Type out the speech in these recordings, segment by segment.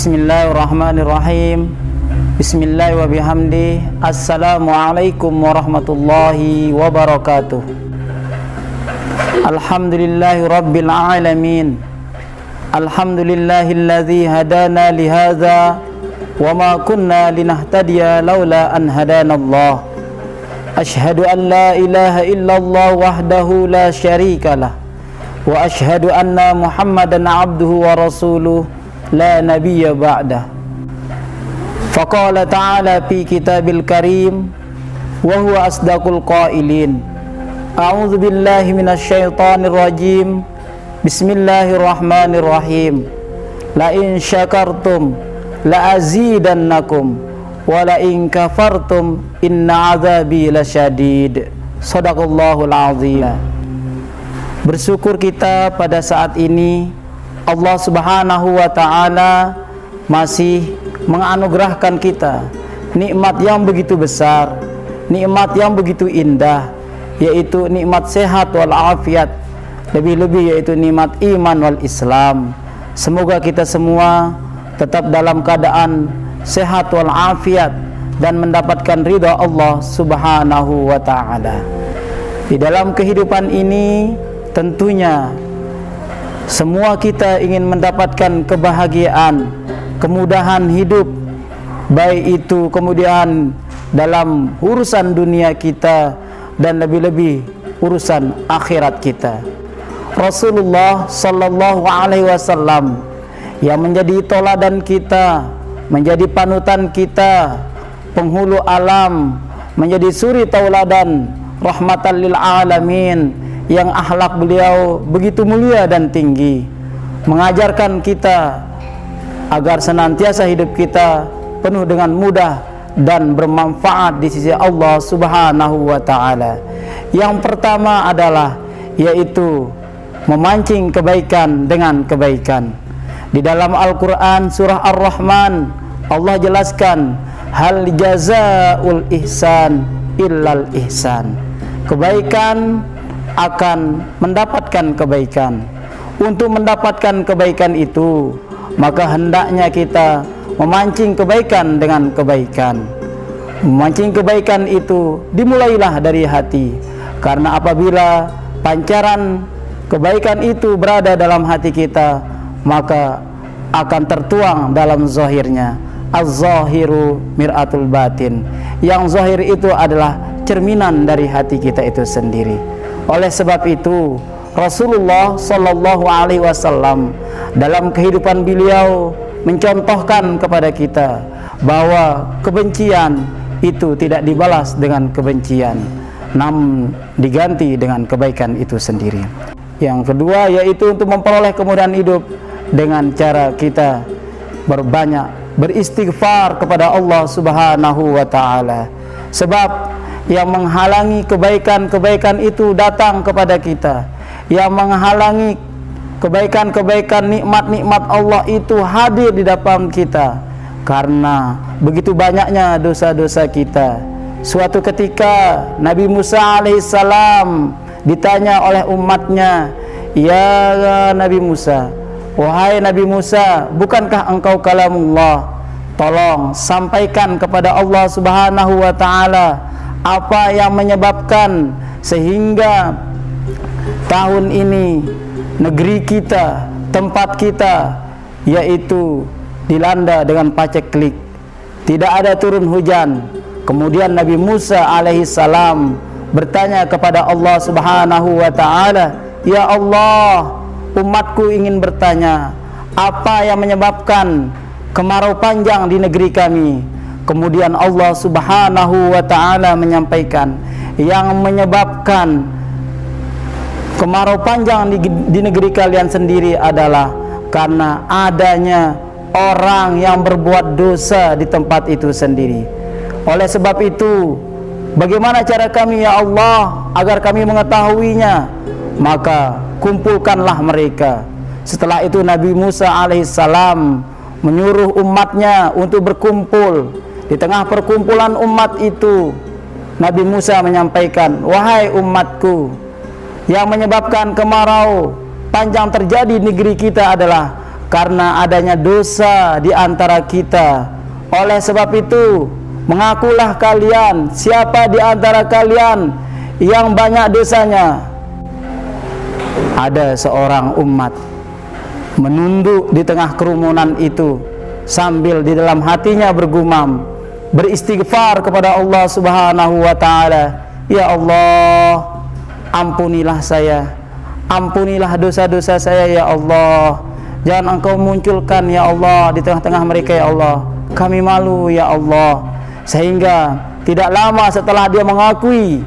Bismillahirrahmanirrahim. Bismillah wa bihamdi. Assalamualaikum warahmatullahi wabarakatuh. Alhamdulillahi rabbil alamin. Alhamdulillahilladzi hadana lihadza wa ma kunna linahtadiya laula an hadanallah. Ashhadu an la ilaha illallah wahdahu la syarikalah wa ashhadu anna Muhammadan abduhu wa rasuluh la nabiyya ba'dah. Faqala ta'ala fi kitabil karim wa huwa asdaqul qailin. A'udzu billahi minasy syaithanir rajim. Bismillahirrahmanirrahim. La in syakartum la azidannakum wa la in kafartum inna 'adzabi lasyadid. Shadaqallahul azim. Bersyukur kita pada saat ini Allah Subhanahu wa ta'ala masih menganugerahkan kita nikmat yang begitu besar, nikmat yang begitu indah, yaitu nikmat sehat wal afiat, lebih-lebih yaitu nikmat iman wal Islam. Semoga kita semua tetap dalam keadaan sehat wal afiat dan mendapatkan ridha Allah Subhanahu wa ta'ala. Di dalam kehidupan ini tentunya semua kita ingin mendapatkan kebahagiaan, kemudahan hidup, baik itu kemudian dalam urusan dunia kita dan lebih-lebih urusan akhirat kita. Rasulullah sallallahu alaihi wasallam yang menjadi teladan kita, menjadi panutan kita, penghulu alam, menjadi suri tauladan rahmatan lil alamin, yang akhlak beliau begitu mulia dan tinggi, mengajarkan kita agar senantiasa hidup kita penuh dengan mudah dan bermanfaat di sisi Allah Subhanahu wa ta'ala. Yang pertama adalah yaitu memancing kebaikan dengan kebaikan. Di dalam Al-Quran surah Ar-Rahman Allah jelaskan, hal jazaul ihsan illal ihsan. Kebaikan akan mendapatkan kebaikan. Untuk mendapatkan kebaikan itu, maka hendaknya kita memancing kebaikan dengan kebaikan. Memancing kebaikan itu dimulailah dari hati, karena apabila pancaran kebaikan itu berada dalam hati kita, maka akan tertuang dalam zahirnya. Az-zahiru mir'atul batin. Yang zahir itu adalah cerminan dari hati kita itu sendiri. Oleh sebab itu Rasulullah sallallahu alaihi wasallam dalam kehidupan beliau mencontohkan kepada kita bahwa kebencian itu tidak dibalas dengan kebencian, namun diganti dengan kebaikan itu sendiri. Yang kedua yaitu untuk memperoleh kemudahan hidup dengan cara kita berbanyak beristighfar kepada Allah Subhanahu wa ta'ala. Sebab yang menghalangi kebaikan-kebaikan itu datang kepada kita, yang menghalangi kebaikan-kebaikan, nikmat-nikmat Allah itu hadir di depan kita, karena begitu banyaknya dosa-dosa kita. Suatu ketika Nabi Musa alaihissalam ditanya oleh umatnya, ya Nabi Musa, wahai Nabi Musa, bukankah engkau kalamullah? Tolong sampaikan kepada Allah Subhanahu wa ta'ala apa yang menyebabkan sehingga tahun ini negeri kita, tempat kita, yaitu dilanda dengan paceklik, tidak ada turun hujan. Kemudian Nabi Musa alaihissalam bertanya kepada Allah Subhanahu wa ta'ala, ya Allah, umatku ingin bertanya, apa yang menyebabkan kemarau panjang di negeri kami? Kemudian Allah Subhanahu wa ta'ala menyampaikan, yang menyebabkan kemarau panjang di negeri kalian sendiri adalah karena adanya orang yang berbuat dosa di tempat itu sendiri. Oleh sebab itu, bagaimana cara kami ya Allah agar kami mengetahuinya? Maka kumpulkanlah mereka. Setelah itu Nabi Musa alaihissalam menyuruh umatnya untuk berkumpul. Di tengah perkumpulan umat itu, Nabi Musa menyampaikan, wahai umatku, yang menyebabkan kemarau panjang terjadi di negeri kita adalah karena adanya dosa di antara kita. Oleh sebab itu, mengakulah kalian siapa di antara kalian yang banyak dosanya. Ada seorang umat menunduk di tengah kerumunan itu sambil di dalam hatinya bergumam, beristighfar kepada Allah Subhanahu wa taala, ya Allah, ampunilah saya, ampunilah dosa-dosa saya ya Allah. Jangan Engkau munculkan ya Allah di tengah-tengah mereka ya Allah. Kami malu ya Allah. Sehingga tidak lama setelah dia mengakui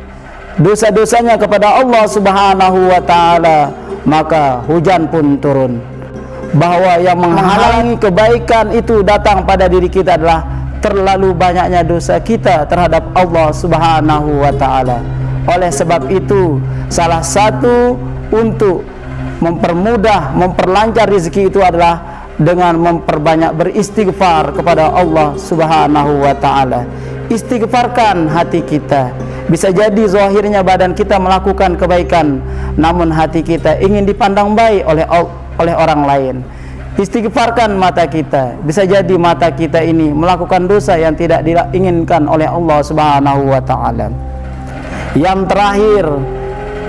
dosa-dosanya kepada Allah Subhanahu wa taala, maka hujan pun turun. Bahwa yang menghalangi kebaikan itu datang pada diri kita adalah terlalu banyaknya dosa kita terhadap Allah Subhanahu wa taala. Oleh sebab itu, salah satu untuk mempermudah, memperlancar rezeki itu adalah dengan memperbanyak beristighfar kepada Allah Subhanahu wa taala. Istighfarkan hati kita. Bisa jadi zahirnya badan kita melakukan kebaikan, namun hati kita ingin dipandang baik oleh orang lain. Istighfarkan mata kita. Bisa jadi mata kita ini melakukan dosa yang tidak diinginkan oleh Allah Subhanahu wa taala. Yang terakhir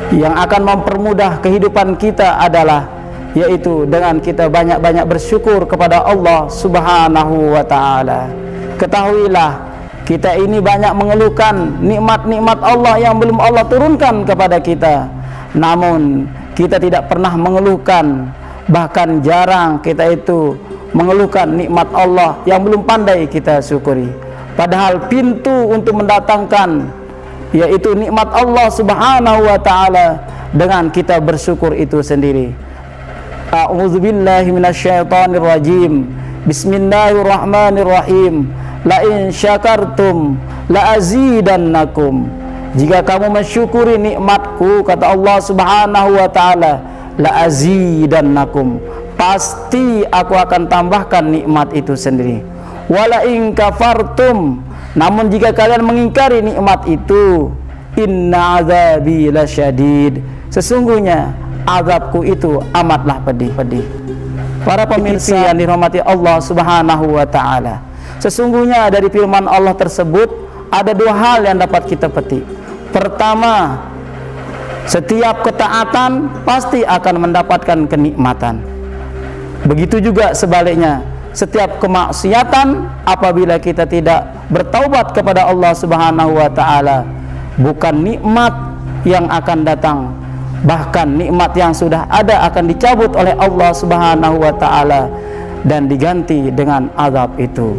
yang akan mempermudah kehidupan kita adalah yaitu dengan kita banyak-banyak bersyukur kepada Allah Subhanahu wa taala. Ketahuilah, kita ini banyak mengeluhkan nikmat-nikmat Allah yang belum Allah turunkan kepada kita. Namun kita tidak pernah mengeluhkan, bahkan jarang kita itu mengeluhkan nikmat Allah yang belum pandai kita syukuri. Padahal pintu untuk mendatangkan yaitu nikmat Allah Subhanahu wa taala dengan kita bersyukur itu sendiri. A'udzubillahi minasyaitonirrajim. Bismillahirrahmanirrahim. La in syakartum la azidannakum. Jika kamu mensyukuri nikmatku, kata Allah Subhanahu wa taala, la azidannakum, pasti aku akan tambahkan nikmat itu sendiri. Wala in kafartum, namun jika kalian mengingkari nikmat itu, inna azabi lasyadid, sesungguhnya azabku itu amatlah pedih. Para pemirsa yang dirahmati Allah Subhanahu wa taala, sesungguhnya dari firman Allah tersebut ada dua hal yang dapat kita petik. Pertama, setiap ketaatan pasti akan mendapatkan kenikmatan. Begitu juga sebaliknya, setiap kemaksiatan apabila kita tidak bertaubat kepada Allah Subhanahu wa taala, bukan nikmat yang akan datang, bahkan nikmat yang sudah ada akan dicabut oleh Allah Subhanahu wa taala dan diganti dengan azab itu.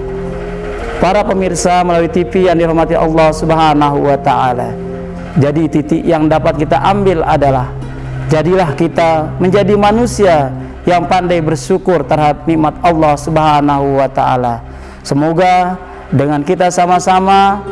Para pemirsa melalui TV yang dirahmati Allah Subhanahu wa taala, jadi titik yang dapat kita ambil adalah jadilah kita menjadi manusia yang pandai bersyukur terhadap nikmat Allah Subhanahu wa taala. Semoga dengan kita sama-sama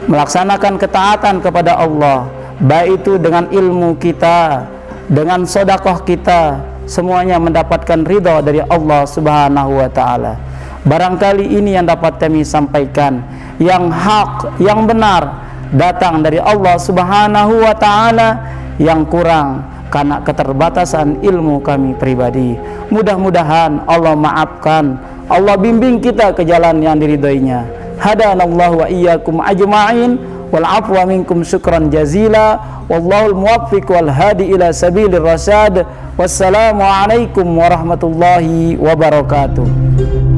melaksanakan ketaatan kepada Allah, baik itu dengan ilmu kita, dengan sedekah kita, semuanya mendapatkan ridha dari Allah Subhanahu wa taala. Barangkali ini yang dapat kami sampaikan, yang hak, yang benar datang dari Allah Subhanahu wa taala, yang kurang karena keterbatasan ilmu kami pribadi. Mudah-mudahan Allah maafkan, Allah bimbing kita ke jalan yang diridhoinya. Hadanallahu wa iyyakum ajma'in wal afwa minkum syukran jazila wallahul muwaffiq wal hadi ila sabilir rasyad. Wassalamu alaikum warahmatullahi wabarakatuh.